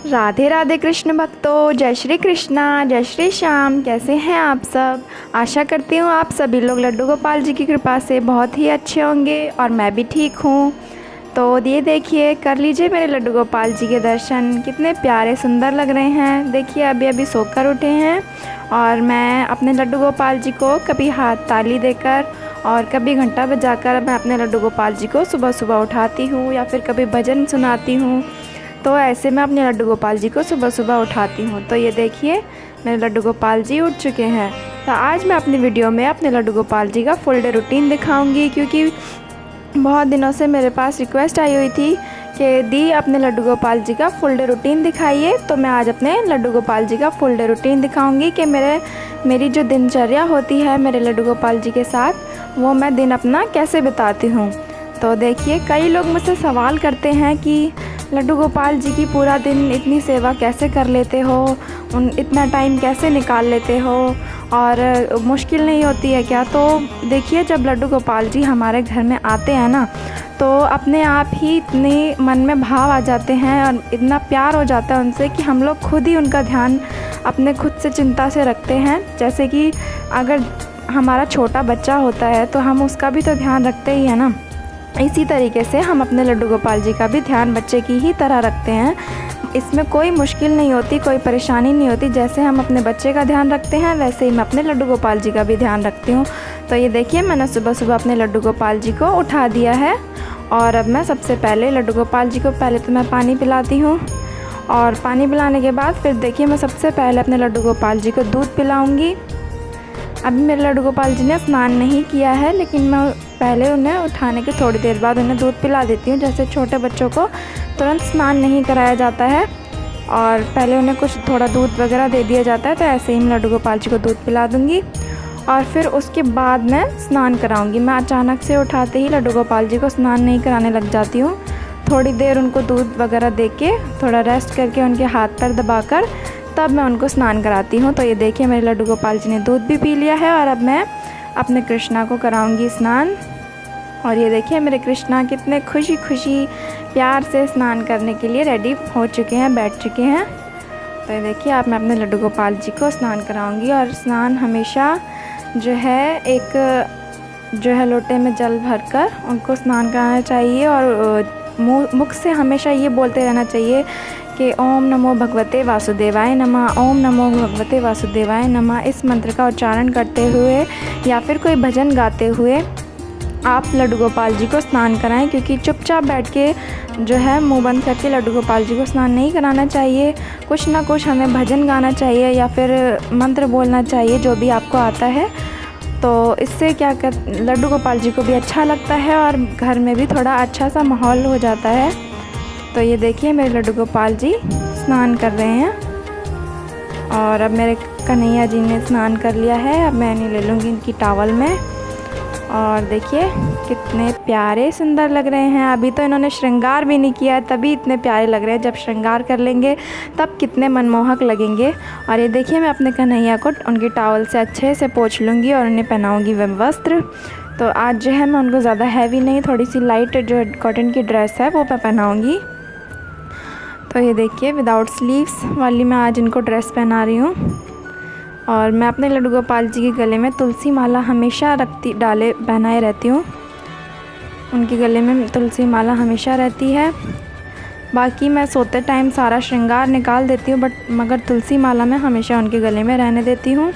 राधे राधे कृष्ण भक्तों, जय श्री कृष्णा, जय श्री श्याम। कैसे हैं आप सब? आशा करती हूँ आप सभी लोग लड्डू गोपाल जी की कृपा से बहुत ही अच्छे होंगे और मैं भी ठीक हूँ। तो ये देखिए, कर लीजिए मेरे लड्डू गोपाल जी के दर्शन। कितने प्यारे सुंदर लग रहे हैं। देखिए अभी अभी सोकर उठे हैं और मैं अपने लड्डू गोपाल जी को कभी हाथ ताली देकर और कभी घंटा बजाकर मैं अपने लड्डू गोपाल जी को सुबह सुबह उठाती हूँ या फिर कभी भजन सुनाती हूँ। तो ऐसे मैं अपने लड्डू गोपाल जी को सुबह सुबह उठाती हूँ। तो ये देखिए मेरे लड्डू गोपाल जी उठ चुके हैं। तो आज मैं अपनी वीडियो में अपने लड्डू गोपाल जी का फुल डे रूटीन दिखाऊंगी, क्योंकि बहुत दिनों से मेरे पास रिक्वेस्ट आई हुई थी कि दी अपने लड्डू गोपाल जी का फुल डे रूटीन दिखाइए। तो मैं आज अपने लड्डू गोपाल जी का फुल डे रूटीन दिखाऊंगी कि मेरी जो दिनचर्या होती है मेरे लड्डू गोपाल जी के साथ, वो मैं दिन अपना कैसे बिताती हूँ। तो देखिए, कई लोग मुझसे सवाल करते हैं कि लड्डू गोपाल जी की पूरा दिन इतनी सेवा कैसे कर लेते हो, इतना टाइम कैसे निकाल लेते हो और मुश्किल नहीं होती है क्या? तो देखिए, जब लड्डू गोपाल जी हमारे घर में आते हैं ना, तो अपने आप ही इतने मन में भाव आ जाते हैं और इतना प्यार हो जाता है उनसे कि हम लोग खुद ही उनका ध्यान अपने खुद से चिंता से रखते हैं। जैसे कि अगर हमारा छोटा बच्चा होता है तो हम उसका भी तो ध्यान रखते ही है ना, इसी तरीके से हम अपने लड्डू गोपाल जी का भी ध्यान बच्चे की ही तरह रखते हैं। इसमें कोई मुश्किल नहीं होती, कोई परेशानी नहीं होती। जैसे हम अपने बच्चे का ध्यान रखते हैं वैसे ही मैं अपने लड्डू गोपाल जी का भी ध्यान रखती हूँ। तो ये देखिए, मैंने सुबह सुबह अपने लड्डू गोपाल जी को उठा दिया है और अब मैं सबसे पहले लड्डू गोपाल जी को पहले तो मैं पानी पिलाती हूँ और पानी पिलाने के बाद फिर देखिए मैं सबसे पहले अपने लड्डू गोपाल जी को दूध पिलाऊँगी। अभी मेरे लड्डू गोपाल जी ने स्नान नहीं किया है, लेकिन मैं पहले उन्हें उठाने के थोड़ी देर बाद उन्हें दूध पिला देती हूँ। जैसे छोटे बच्चों को तुरंत स्नान नहीं कराया जाता है और पहले उन्हें कुछ थोड़ा दूध वगैरह दे दिया जाता है, तो ऐसे ही मैं लड्डू गोपाल जी को दूध पिला दूँगी और फिर उसके बाद मैं स्नान कराऊँगी। मैं अचानक से उठाते ही लड्डू गोपाल जी को स्नान नहीं कराने लग जाती हूँ। थोड़ी देर उनको दूध वगैरह दे के थोड़ा रेस्ट करके उनके हाथ पैर दबाकर तब मैं उनको स्नान कराती हूँ। तो ये देखिए, मेरे लड्डू गोपाल जी ने दूध भी पी लिया है और अब मैं अपने कृष्णा को कराऊंगी स्नान। और ये देखिए, मेरे कृष्णा कितने खुशी खुशी प्यार से स्नान करने के लिए रेडी हो चुके हैं, बैठ चुके हैं। तो ये देखिए, अब मैं अपने लड्डू गोपाल जी को स्नान कराऊंगी और स्नान हमेशा जो है लोटे में जल भरकर उनको स्नान कराना चाहिए और मुख से हमेशा ये बोलते रहना चाहिए कि ओम नमो भगवते वासुदेवाय नमः, ओम नमो भगवते वासुदेवाय नमः। इस मंत्र का उच्चारण करते हुए या फिर कोई भजन गाते हुए आप लड्डू गोपाल जी को स्नान कराएं, क्योंकि चुपचाप बैठ के जो है मुंह बंद करके लड्डू गोपाल जी को स्नान नहीं कराना चाहिए। कुछ ना कुछ हमें भजन गाना चाहिए या फिर मंत्र बोलना चाहिए, जो भी आपको आता है। तो इससे क्या लड्डू गोपाल जी को भी अच्छा लगता है और घर में भी थोड़ा अच्छा सा माहौल हो जाता है। तो ये देखिए, मेरे लड्डू गोपाल जी स्नान कर रहे हैं और अब मेरे कन्हैया जी ने स्नान कर लिया है। अब मैं इन्हें ले लूँगी इनकी टॉवल में और देखिए कितने प्यारे सुंदर लग रहे हैं। अभी तो इन्होंने श्रृंगार भी नहीं किया है, तभी इतने प्यारे लग रहे हैं। जब श्रृंगार कर लेंगे तब कितने मनमोहक लगेंगे। और ये देखिए, मैं अपने कन्हैया को उनकी टॉवल से अच्छे से पोंछ लूँगी और उन्हें पहनाऊँगी वह वस्त्र। तो आज जो है मैं उनको ज़्यादा हैवी नहीं, थोड़ी सी लाइट जो कॉटन की ड्रेस है वो मैं पहनाऊँगी। तो ये देखिए, विदाउट स्लीव्स वाली मैं आज इनको ड्रेस पहना रही हूँ। और मैं अपने लड्डू गोपाल जी के गले में तुलसी माला हमेशा पहनाए रहती हूँ। उनके गले में तुलसी माला हमेशा रहती है। बाकी मैं सोते टाइम सारा श्रृंगार निकाल देती हूँ, मगर तुलसी माला मैं हमेशा उनके गले में रहने देती हूँ।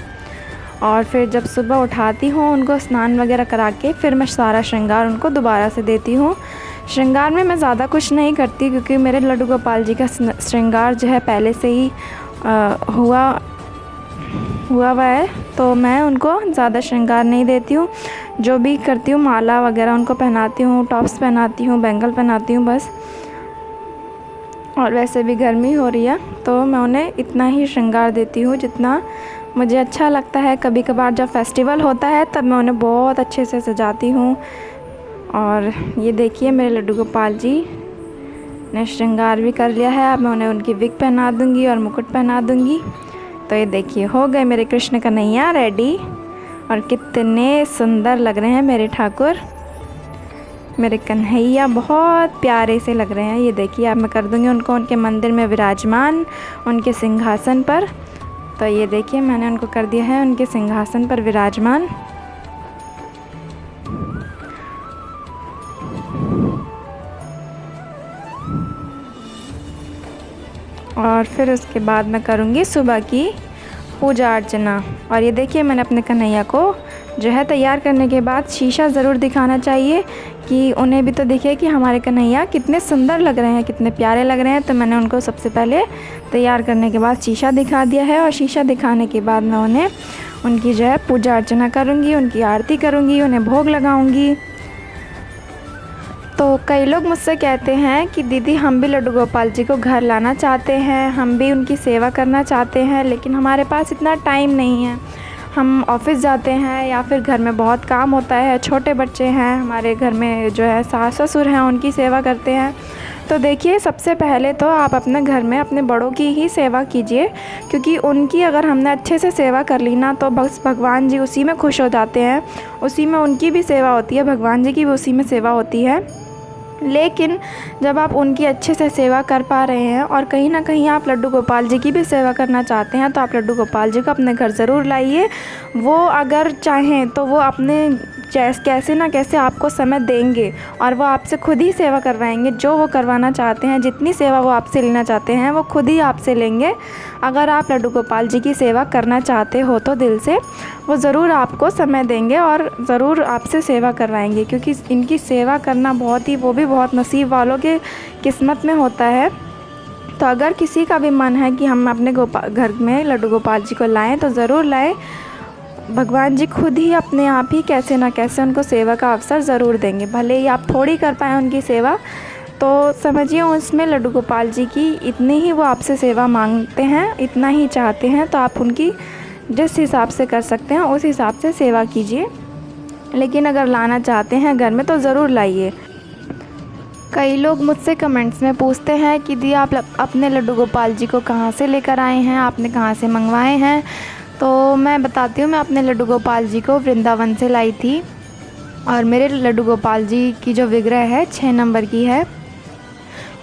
और फिर जब सुबह उठाती हूँ उनको स्नान वगैरह करा के फिर मैं सारा श्रृंगार उनको दोबारा से देती हूँ। श्रृंगार में मैं ज़्यादा कुछ नहीं करती, क्योंकि मेरे लड्डू गोपाल जी का श्रृंगार जो है पहले से ही हुआ हुआ है, तो मैं उनको ज़्यादा श्रृंगार नहीं देती हूँ। जो भी करती हूँ माला वगैरह उनको पहनाती हूँ, टॉप्स पहनाती हूँ, बैंगल पहनाती हूँ बस। और वैसे भी गर्मी हो रही है तो मैं उन्हें इतना ही श्रृंगार देती हूँ जितना मुझे अच्छा लगता है। कभी कभार जब फेस्टिवल होता है तब मैं उन्हें बहुत अच्छे से सजाती हूँ। और ये देखिए, मेरे लड्डू गोपाल जी ने श्रृंगार भी कर लिया है। अब मैं उन्हें उनकी विग पहना दूँगी और मुकुट पहना दूँगी। तो ये देखिए, हो गए मेरे कृष्ण कन्हैया रेडी और कितने सुंदर लग रहे हैं मेरे ठाकुर। मेरे कन्हैया बहुत प्यारे से लग रहे हैं। ये देखिए, अब मैं कर दूँगी उनको उनके मंदिर में विराजमान, उनके सिंहासन पर। तो ये देखिए, मैंने उनको कर दिया है उनके सिंहासन पर विराजमान। और फिर उसके बाद मैं करूँगी सुबह की पूजा अर्चना। और ये देखिए, मैंने अपने कन्हैया को जो है तैयार करने के बाद शीशा ज़रूर दिखाना चाहिए कि उन्हें भी तो दिखे कि हमारे कन्हैया कितने सुंदर लग रहे हैं, कितने प्यारे लग रहे हैं। तो मैंने उनको सबसे पहले तैयार करने के बाद शीशा दिखा दिया है। और शीशा दिखाने के बाद मैं उन्हें उनकी जो है पूजा अर्चना करूँगी, उनकी आरती करूँगी, उन्हें भोग लगाऊँगी। तो कई लोग मुझसे कहते हैं कि दीदी हम भी लड्डू गोपाल जी को घर लाना चाहते हैं, हम भी उनकी सेवा करना चाहते हैं, लेकिन हमारे पास इतना टाइम नहीं है। हम ऑफ़िस जाते हैं या फिर घर में बहुत काम होता है, छोटे बच्चे हैं हमारे घर में, जो है सास ससुर हैं, उनकी सेवा करते हैं। तो देखिए, सबसे पहले तो आप अपने घर में अपने बड़ों की ही सेवा कीजिए, क्योंकि उनकी अगर हमने अच्छे से सेवा कर ली ना, तो बस भगवान जी उसी में खुश हो जाते हैं। उसी में उनकी भी सेवा होती है, भगवान जी की भी उसी में सेवा होती है। लेकिन जब आप उनकी अच्छे से सेवा कर पा रहे हैं और कहीं ना कहीं आप लड्डू गोपाल जी की भी सेवा करना चाहते हैं, तो आप लड्डू गोपाल जी को अपने घर ज़रूर लाइए। वो अगर चाहें तो वो अपने कैसे ना कैसे आपको समय देंगे और वो आपसे खुद ही सेवा करवाएंगे। जो वो करवाना चाहते हैं, जितनी सेवा वो आपसे लेना चाहते हैं, वो खुद ही आपसे लेंगे। अगर आप लड्डू गोपाल जी की सेवा करना चाहते हो तो दिल से, वो ज़रूर आपको समय देंगे और ज़रूर आपसे सेवा करवाएंगे, क्योंकि इनकी सेवा करना वो भी बहुत नसीब वालों के किस्मत में होता है। तो अगर किसी का भी मन है कि हम अपने घर में लड्डू गोपाल जी को लाएं, तो ज़रूर लाएं। भगवान जी खुद ही अपने आप ही कैसे ना कैसे उनको सेवा का अवसर ज़रूर देंगे। भले ही आप थोड़ी कर पाएँ उनकी सेवा, तो समझिए उसमें लड्डू गोपाल जी की इतनी ही वो आपसे सेवा मांगते हैं, इतना ही चाहते हैं। तो आप उनकी जिस हिसाब से कर सकते हैं उस हिसाब से सेवा कीजिए। लेकिन अगर लाना चाहते हैं घर में तो ज़रूर लाइए। कई लोग मुझसे कमेंट्स में पूछते हैं कि दी आप अपने लड्डू गोपाल जी को कहाँ से लेकर आए हैं, आपने कहाँ से मंगवाए हैं। तो मैं बताती हूँ, मैं अपने लड्डू गोपाल जी को वृंदावन से लाई थी। और मेरे लड्डू गोपाल जी की जो विग्रह है 6 नंबर की है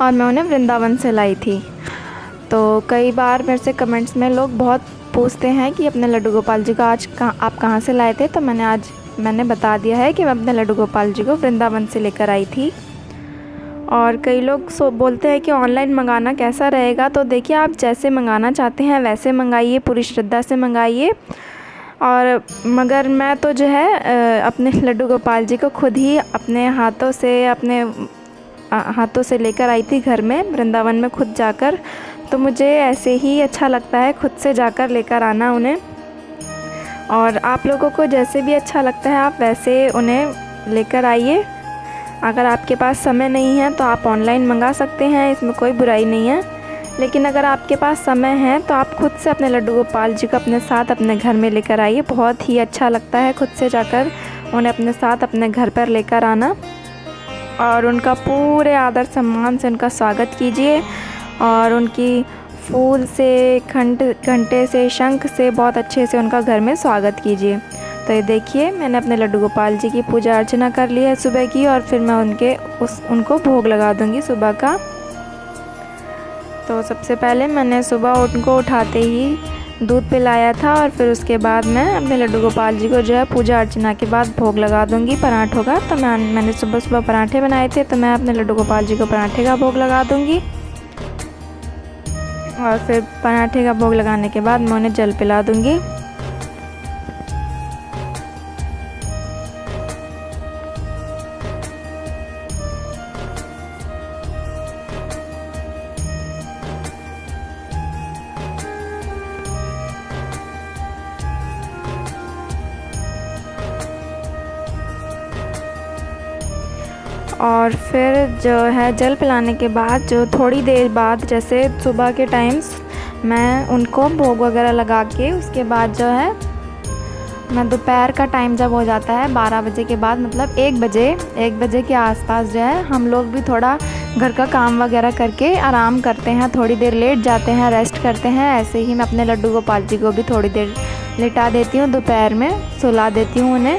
और मैं उन्हें वृंदावन से लाई थी। तो कई बार मेरे से कमेंट्स में लोग बहुत पूछते हैं कि अपने लड्डू गोपाल जी को आज आप कहाँ से लाए थे। तो मैंने बता दिया है कि मैं अपने लड्डू गोपाल जी को वृंदावन से लेकर आई थी। और कई लोग बोलते हैं कि ऑनलाइन मंगाना कैसा रहेगा। तो देखिए, आप जैसे मंगाना चाहते हैं वैसे मंगाइए, पूरी श्रद्धा से मंगाइए। और मगर मैं तो जो है अपने लड्डू गोपाल जी को खुद ही अपने हाथों से लेकर आई थी घर में, वृंदावन में खुद जाकर। तो मुझे ऐसे ही अच्छा लगता है खुद से जाकर लेकर आना उन्हें। और आप लोगों को जैसे भी अच्छा लगता है आप वैसे उन्हें लेकर आइए। अगर आपके पास समय नहीं है तो आप ऑनलाइन मंगा सकते हैं, इसमें कोई बुराई नहीं है। लेकिन अगर आपके पास समय है तो आप खुद से अपने लड्डू गोपाल जी को अपने साथ अपने घर में लेकर आइए। बहुत ही अच्छा लगता है खुद से जाकर उन्हें अपने साथ अपने घर पर लेकर आना। और उनका पूरे आदर सम्मान से उनका स्वागत कीजिए और उनकी फूल से, घंटे से, शंख से बहुत अच्छे से उनका घर में स्वागत कीजिए। तो ये देखिए, मैंने अपने लड्डू गोपाल जी की पूजा अर्चना कर ली है सुबह की। और फिर मैं उनको भोग लगा दूंगी सुबह का। तो सबसे पहले मैंने सुबह उनको उठाते ही दूध पिलाया था और फिर उसके बाद मैं अपने लड्डू गोपाल जी को जो है पूजा अर्चना के बाद भोग लगा दूंगी पराठों का। तो मैंने सुबह पराठे बनाए थे, तो मैं अपने लड्डू गोपाल जी को पराठे का भोग लगा दूंगी। और फिर पराठे का भोग लगाने के बाद मैं उन्हें जल पिला दूंगी। और फिर जो है जल पिलाने के बाद जो थोड़ी देर बाद, जैसे सुबह के टाइम्स, मैं उनको भोग वगैरह लगा के उसके बाद जो है मैं दोपहर का टाइम जब हो जाता है 12 बजे के बाद, मतलब 1 बजे के आसपास जो है हम लोग भी थोड़ा घर का काम वगैरह करके आराम करते हैं, थोड़ी देर लेट जाते हैं, रेस्ट करते हैं। ऐसे ही मैं अपने लड्डू गोपाल जी को भी थोड़ी देर लिटा देती हूँ, दोपहर में सुला देती हूँ उन्हें।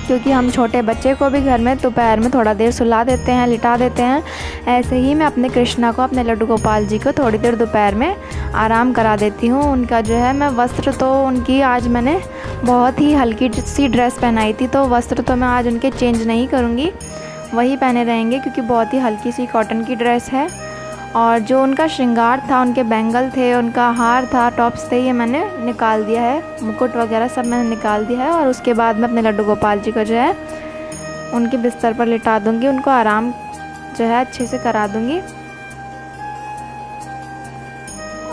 क्योंकि हम छोटे बच्चे को भी घर में दोपहर में थोड़ा देर सुला देते हैं, लिटा देते हैं। ऐसे ही मैं अपने कृष्णा को, अपने लड्डू गोपाल जी को थोड़ी देर दोपहर में आराम करा देती हूँ। उनका जो है मैं वस्त्र तो उनकी आज मैंने बहुत ही हल्की सी ड्रेस पहनाई थी, तो वस्त्र तो मैं आज उनके चेंज नहीं करूँगी, वही पहने रहेंगे क्योंकि बहुत ही हल्की सी कॉटन की ड्रेस है। और जो उनका श्रृंगार था, उनके बैंगल थे, उनका हार था, टॉप्स थे, ये मैंने निकाल दिया है, मुकुट वगैरह सब मैंने निकाल दिया है। और उसके बाद मैं अपने लड्डू गोपाल जी को जो है उनके बिस्तर पर लिटा दूँगी, उनको आराम जो है अच्छे से करा दूँगी।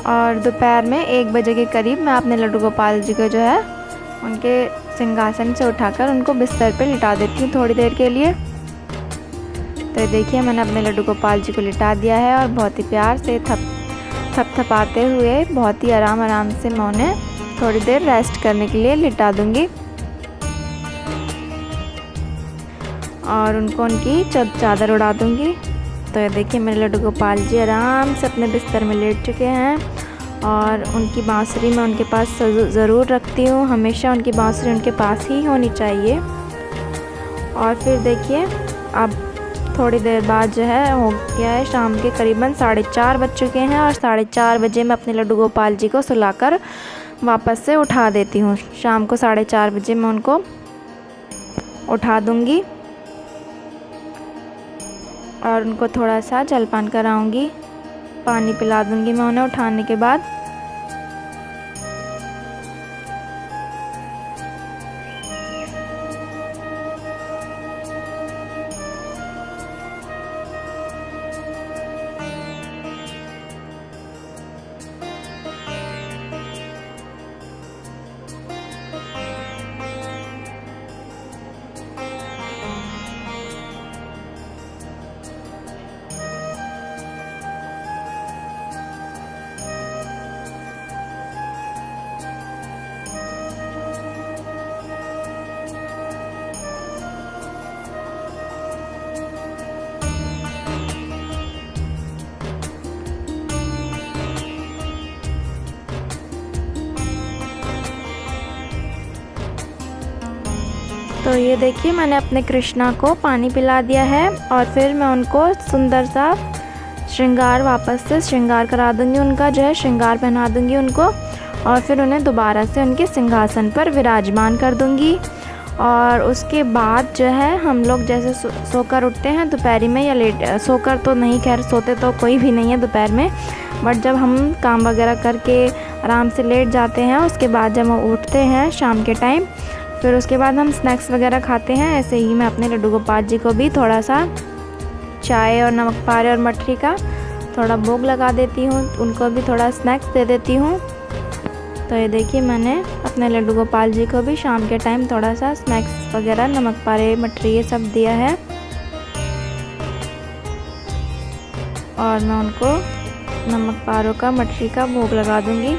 और दोपहर में 1 बजे के करीब मैं अपने लड्डू गोपाल जी को जो है उनके सिंहासन से उठाकर उनको बिस्तर पर लिटा देती हूँ थोड़ी देर के लिए। तो देखिए मैंने अपने लड्डू गोपाल जी को लिटा दिया है और बहुत ही प्यार से थपथपाते हुए बहुत ही आराम से मैं उन्हें थोड़ी देर रेस्ट करने के लिए लिटा दूंगी। और उनको उनकी चादर उड़ा दूंगी। तो ये देखिए मेरे लड्डू गोपाल जी आराम से अपने बिस्तर में लेट चुके हैं। और उनकी बांसुरी मैं उनके पास ज़रूर रखती हूँ, हमेशा उनकी बांसुरी उनके पास ही होनी चाहिए। और फिर देखिए अब थोड़ी देर बाद जो है हो गया है, शाम के करीबन 4:30 बज चुके हैं। और 4:30 बजे मैं अपने लड्डू गोपाल जी को सुलाकर वापस से उठा देती हूँ। शाम को 4:30 बजे मैं उनको उठा दूँगी और उनको थोड़ा सा जलपान कराऊँगी, पानी पिला दूँगी मैं उन्हें उठाने के बाद। तो ये देखिए मैंने अपने कृष्णा को पानी पिला दिया है और फिर मैं उनको सुंदर सा श्रृंगार वापस से श्रृंगार करा दूंगी, उनका जो है श्रृंगार पहना दूंगी उनको। और फिर उन्हें दोबारा से उनके सिंहासन पर विराजमान कर दूंगी। और उसके बाद जो है हम लोग जैसे सोकर उठते हैं दोपहरी में, या लेट सोकर तो नहीं, खैर सोते तो कोई भी नहीं है दोपहर में, बट जब हम काम वगैरह करके आराम से लेट जाते हैं, उसके बाद जब हम उठते हैं शाम के टाइम, फिर उसके बाद हम स्नैक्स वगैरह खाते हैं। ऐसे ही मैं अपने लड्डू गोपाल जी को भी थोड़ा सा चाय और नमक पारे और मठरी का थोड़ा भोग लगा देती हूँ, उनको भी थोड़ा स्नैक्स दे देती हूँ। तो ये देखिए मैंने अपने लड्डू गोपाल जी को भी शाम के टाइम थोड़ा सा स्नैक्स वगैरह, नमक पारे, मठरी, ये सब दिया है। और मैं उनको नमक पारों का, मठरी का भोग लगा दूँगी।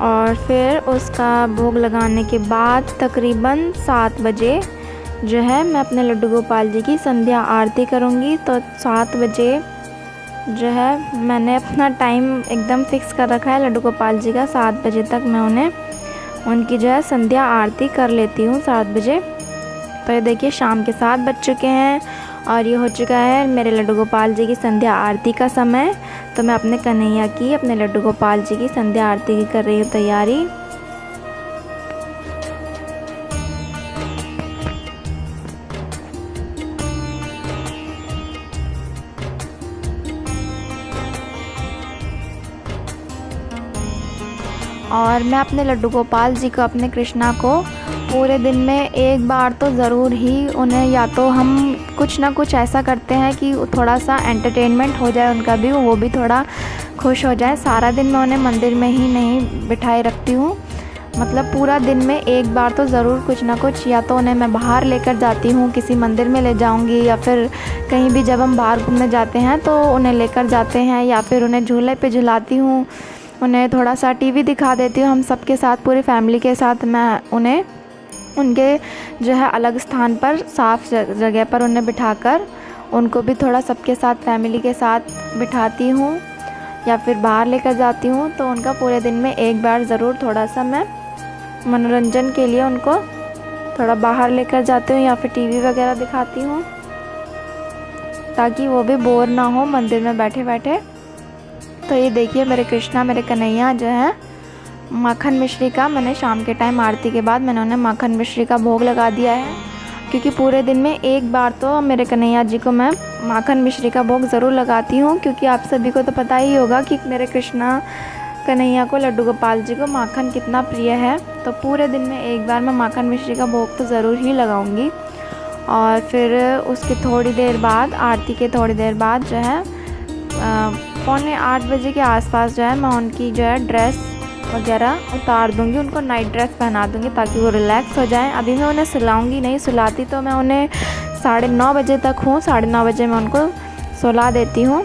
और फिर उसका भोग लगाने के बाद तकरीबन 7 बजे जो है मैं अपने लड्डू गोपाल जी की संध्या आरती करूँगी। तो 7 बजे जो है मैंने अपना टाइम एकदम फिक्स कर रखा है लड्डू गोपाल जी का, 7 बजे तक मैं उन्हें उनकी जो है संध्या आरती कर लेती हूँ 7 बजे। तो ये देखिए शाम के 7 बज चुके हैं और ये हो चुका है मेरे लड्डू गोपाल जी की संध्या आरती का समय। तो मैं अपने कन्हैया की, अपने लड्डू गोपाल जी की संध्या आरती की कर रही हूँ तैयारी। और मैं अपने लड्डू गोपाल जी को, अपने कृष्णा को पूरे दिन में एक बार तो ज़रूर ही उन्हें, या तो हम कुछ ना कुछ ऐसा करते हैं कि थोड़ा सा एंटरटेनमेंट हो जाए उनका भी, वो भी थोड़ा खुश हो जाए। सारा दिन मैं उन्हें मंदिर में ही नहीं बिठाए रखती हूँ, मतलब पूरा दिन में एक बार तो ज़रूर कुछ ना कुछ, या तो उन्हें मैं बाहर लेकर जाती हूँ, किसी मंदिर में ले जाऊँगी, या फिर कहीं भी जब हम बाहर घूमने जाते हैं तो उन्हें लेकर जाते हैं, या फिर उन्हें झूले पे झुलाती हूँ, उन्हें थोड़ा सा टीवी दिखा देती हूँ हम सबके साथ, पूरी फैमिली के साथ। मैं उन्हें उनके जो है अलग स्थान पर, साफ़ जगह पर उन्हें बिठाकर उनको भी थोड़ा सबके साथ फैमिली के साथ बिठाती हूँ या फिर बाहर लेकर जाती हूँ। तो उनका पूरे दिन में एक बार ज़रूर थोड़ा सा मैं मनोरंजन के लिए उनको थोड़ा बाहर लेकर जाती हूँ या फिर टीवी वगैरह दिखाती हूँ, ताकि वो भी बोर ना हो मंदिर में बैठे बैठे। तो ये देखिए मेरे कृष्णा, मेरे कन्हैया जो है, माखन मिश्री का मैंने शाम के टाइम आरती के बाद मैंने उन्हें माखन मिश्री का भोग लगा दिया है, क्योंकि पूरे दिन में एक बार तो मेरे कन्हैया जी को मैं माखन मिश्री का भोग ज़रूर लगाती हूँ। क्योंकि आप सभी को तो पता ही होगा कि मेरे कृष्णा कन्हैया को, लड्डू गोपाल जी को माखन कितना प्रिय है। तो पूरे दिन में एक बार मैं माखन मिश्री का भोग तो ज़रूर ही लगाऊंगी। और फिर उसके थोड़ी देर बाद, आरती के थोड़ी देर बाद जो है 7:45 बजे के आसपास जो है मैं उनकी जो है ड्रेस वगैरह उतार दूंगी, उनको नाइट ड्रेस पहना दूंगी ताकि वो रिलैक्स हो जाएं। अभी मैं उन्हें सुलाऊंगी नहीं, सुलाती तो मैं उन्हें 9:30 बजे तक हूँ, 9:30 बजे मैं उनको सुला देती हूँ।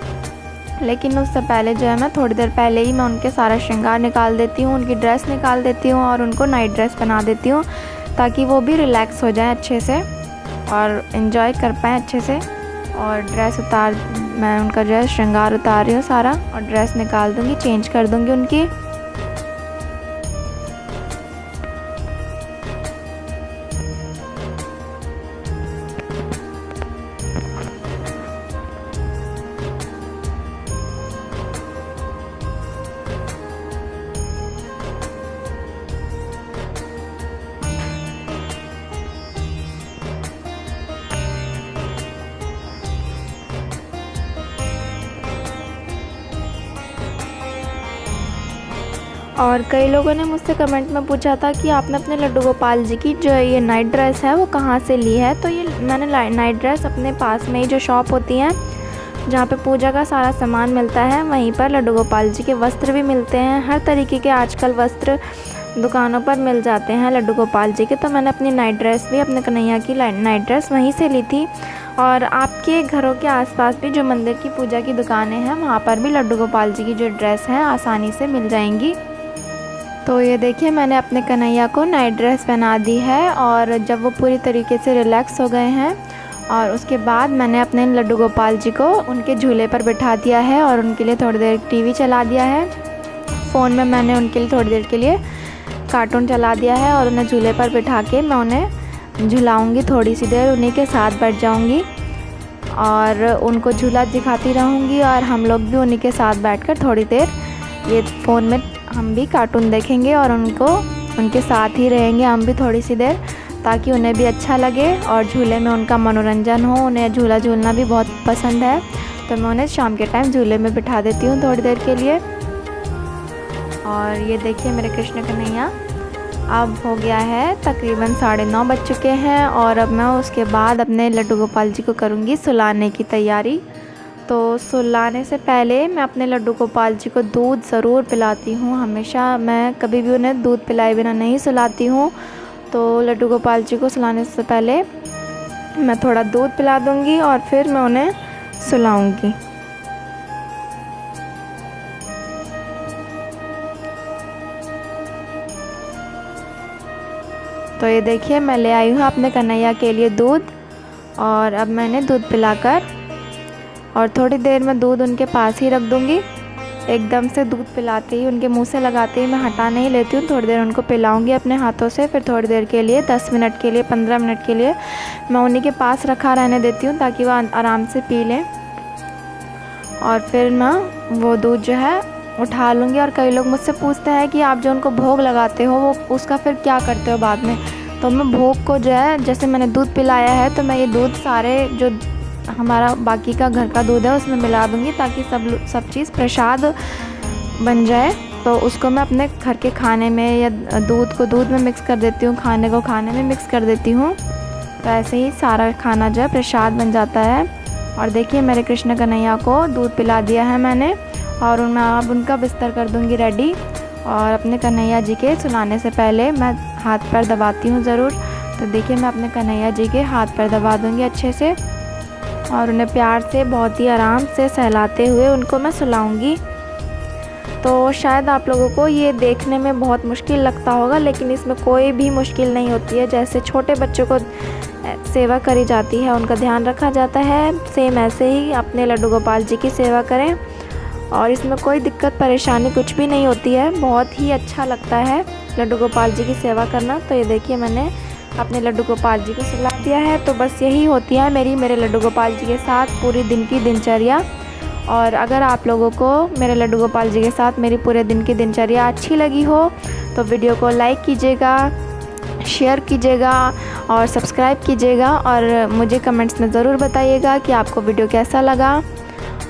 लेकिन उससे पहले जो है मैं थोड़ी देर पहले ही मैं उनके सारा श्रृंगार निकाल देती हूँ, उनकी ड्रेस निकाल देती हूँ और उनको नाइट ड्रेस पहना देती हूँ, ताकि वो भी रिलैक्स हो जाएँ अच्छे से और इन्जॉय कर पाएँ अच्छे से। और ड्रेस मैं उनका जो है श्रृंगार उतार रही हूँ सारा, और ड्रेस निकाल दूँगी, चेंज कर दूँगी उनकी। और कई लोगों ने मुझसे कमेंट में पूछा था कि आपने अपने लड्डू गोपाल जी की जो ये नाइट ड्रेस है वो कहाँ से ली है। तो ये मैंने नाइट ड्रेस अपने पास में ही जो शॉप होती हैं जहाँ पे पूजा का सारा सामान मिलता है, वहीं पर लड्डू गोपाल जी के वस्त्र भी मिलते हैं। हर तरीके के आजकल वस्त्र दुकानों पर मिल जाते हैं लड्डू गोपाल जी के। तो मैंने अपनी नाइट ड्रेस भी, अपने कन्हैया की नाइट ड्रेस वहीं से ली थी। और आपके घरों के आसपास भी जो मंदिर की पूजा की दुकानें हैं, वहाँ पर भी लड्डू गोपाल जी की जो ड्रेस है आसानी से मिल जाएंगी। तो ये देखिए मैंने अपने कन्हैया को नाइट ड्रेस पहना दी है, और जब वो पूरी तरीके से रिलैक्स हो गए हैं और उसके बाद मैंने अपने लड्डू गोपाल जी को उनके झूले पर बिठा दिया है और उनके लिए थोड़ी देर टीवी चला दिया है। फ़ोन में मैंने उनके लिए थोड़ी देर के लिए कार्टून चला दिया है और उन्हें झूले पर बिठा के मैं उन्हें झुलाऊँगी, थोड़ी सी देर उन्हीं के साथ बैठ जाऊँगी और उनको झूला दिखाती रहूँगी, और हम लोग भी उन्हीं के साथ बैठकर थोड़ी देर ये फ़ोन में हम भी कार्टून देखेंगे और उनके साथ ही रहेंगे हम भी थोड़ी सी देर, ताकि उन्हें भी अच्छा लगे और झूले में उनका मनोरंजन हो। उन्हें झूला झूलना भी बहुत पसंद है, तो मैं उन्हें शाम के टाइम झूले में बिठा देती हूँ थोड़ी देर के लिए। और ये देखिए मेरे कृष्ण कन्हैया, अब हो गया है तकरीबन 9:30 बज चुके हैं, और अब मैं उसके बाद अपने लड्डू गोपाल जी को करूँगी सुलाने की तैयारी। तो सुलाने से पहले मैं अपने लड्डू गोपाल जी को दूध ज़रूर पिलाती हूँ। हमेशा मैं कभी भी उन्हें दूध पिलाए बिना नहीं सुलाती हूँ। तो लड्डू गोपाल जी को सुलाने से पहले मैं थोड़ा दूध पिला दूँगी और फिर मैं उन्हें सुलाऊँगी। तो ये देखिए मैं ले आई हूँ अपने कन्हैया के लिए दूध, और अब मैंने दूध पिलाकर और थोड़ी देर में दूध उनके पास ही रख दूँगी। एकदम से दूध पिलाते ही, उनके मुंह से लगाते ही मैं हटा नहीं लेती हूँ, थोड़ी देर उनको पिलाऊंगी अपने हाथों से। फिर थोड़ी देर के लिए 10 मिनट के लिए, 15 मिनट के लिए मैं उन्हीं के पास रखा रहने देती हूँ, ताकि वह आराम से पी लें। और फिर मैं वो दूध जो है उठा लूँगी। और कई लोग मुझसे पूछते हैं कि आप जो उनको भोग लगाते हो वो उसका फिर क्या करते हो बाद में। तो मैं भोग को जो है, जैसे मैंने दूध पिलाया है तो मैं ये दूध सारे जो हमारा बाकी का घर का दूध है उसमें मिला दूँगी, ताकि सब चीज़ प्रसाद बन जाए। तो उसको मैं अपने घर के खाने में, या दूध को दूध में मिक्स कर देती हूँ, खाने को खाने में मिक्स कर देती हूँ। तो ऐसे ही सारा खाना जो है प्रसाद बन जाता है। और देखिए मेरे कृष्ण कन्हैया को दूध पिला दिया है मैंने, और मैं अब उनका बिस्तर कर दूँगी रेडी। और अपने कन्हैया जी के सुलाने से पहले मैं हाथ पैर दबाती हूँ ज़रूर। तो देखिए मैं अपने कन्हैया जी के हाथ पैर दबा दूँगी अच्छे से, और उन्हें प्यार से बहुत ही आराम से सहलाते हुए उनको मैं सुलाऊंगी। तो शायद आप लोगों को ये देखने में बहुत मुश्किल लगता होगा, लेकिन इसमें कोई भी मुश्किल नहीं होती है। जैसे छोटे बच्चों को सेवा करी जाती है, उनका ध्यान रखा जाता है, सेम ऐसे ही अपने लड्डू गोपाल जी की सेवा करें। और इसमें कोई दिक्कत परेशानी कुछ भी नहीं होती है, बहुत ही अच्छा लगता है लड्डू गोपाल जी की सेवा करना। तो ये देखिए मैंने अपने लड्डू गोपाल जी को सुला दिया है। तो बस यही होती है मेरे लड्डू गोपाल जी के साथ पूरी दिन की दिनचर्या। और अगर आप लोगों को मेरे लड्डू गोपाल जी के साथ मेरी पूरे दिन की दिनचर्या अच्छी लगी हो तो वीडियो को लाइक कीजिएगा, शेयर कीजिएगा और सब्सक्राइब कीजिएगा। और मुझे कमेंट्स में ज़रूर बताइएगा कि आपको वीडियो कैसा लगा।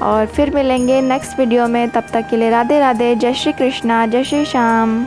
और फिर मिलेंगे नेक्स्ट वीडियो में, तब तक के लिए राधे राधे, जय श्री कृष्णा, जय श्री श्याम।